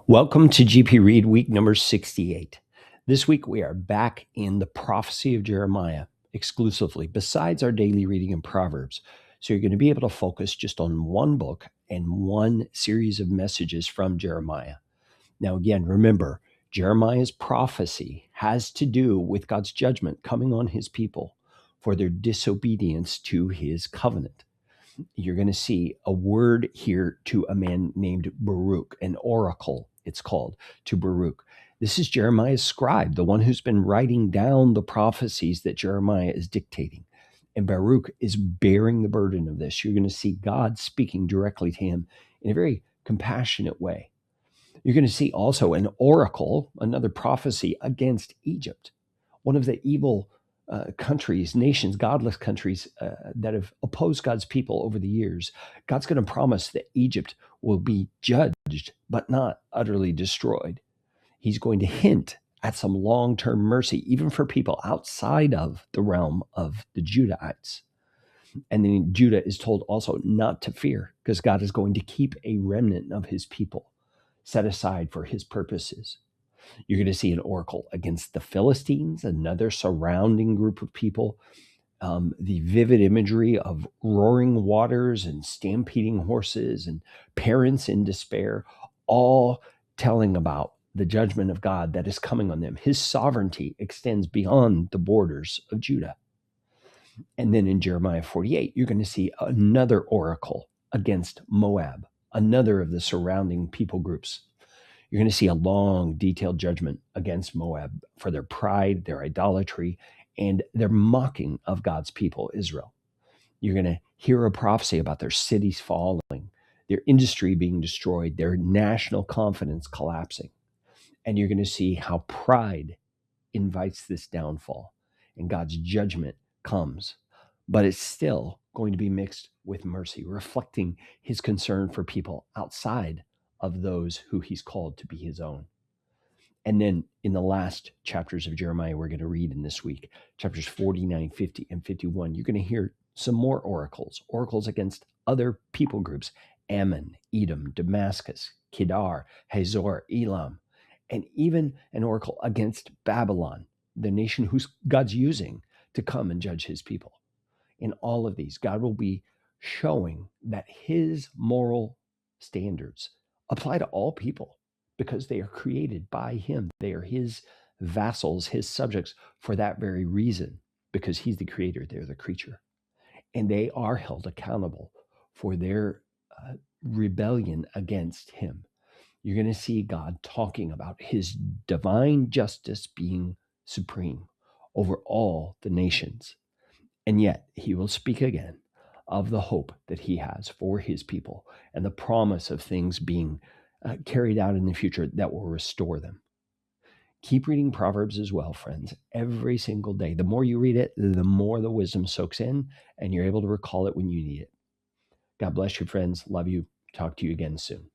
Welcome to GPRead week number 68. This week we are back in the prophecy of Jeremiah exclusively, besides our daily reading in Proverbs. So you're going to be able to focus just on one book and one series of messages from Jeremiah. Now, again, remember, Jeremiah's prophecy has to do with God's judgment coming on his people for their disobedience to his covenant. You're going to see a word here to a man named Baruch, an oracle, it's called, to Baruch. This is Jeremiah's scribe, the one who's been writing down the prophecies that Jeremiah is dictating. And Baruch is bearing the burden of this. You're going to see God speaking directly to him in a very compassionate way. You're going to see also an oracle, another prophecy against Egypt, one of the evil countries, nations, godless countries that have opposed God's people over the years. God's going to promise that Egypt will be judged, but not utterly destroyed. He's going to hint at some long-term mercy, even for people outside of the realm of the Judahites. And then Judah is told also not to fear, because God is going to keep a remnant of his people set aside for his purposes. You're going to see an oracle against the Philistines, another surrounding group of people. The vivid imagery of roaring waters and stampeding horses and parents in despair, all telling about the judgment of God that is coming on them. His sovereignty extends beyond the borders of Judah. And then in Jeremiah 48, you're going to see another oracle against Moab, another of the surrounding people groups. You're going to see a long, detailed judgment against Moab for their pride, their idolatry, and their mocking of God's people, Israel. You're going to hear a prophecy about their cities falling, their industry being destroyed, their national confidence collapsing. And you're going to see how pride invites this downfall and God's judgment comes. But it's still going to be mixed with mercy, reflecting his concern for people outside of those who he's called to be his own. And then in the last chapters of Jeremiah, we're going to read in this week, chapters 49, 50, and 51, you're going to hear some more oracles against other people groups, Ammon, Edom, Damascus, Kedar, Hazor, Elam, and even an oracle against Babylon, the nation who God's using to come and judge his people. In all of these, God will be showing that his moral standards apply to all people because they are created by him. They are his vassals, his subjects for that very reason, because he's the creator, they're the creature. And they are held accountable for their rebellion against him. You're going to see God talking about his divine justice being supreme over all the nations. And yet he will speak again of the hope that he has for his people and the promise of things being carried out in the future that will restore them. Keep reading Proverbs as well, friends, every single day. The more you read it, the more the wisdom soaks in, and you're able to recall it when you need it. God bless you, friends. Love you. Talk to you again soon.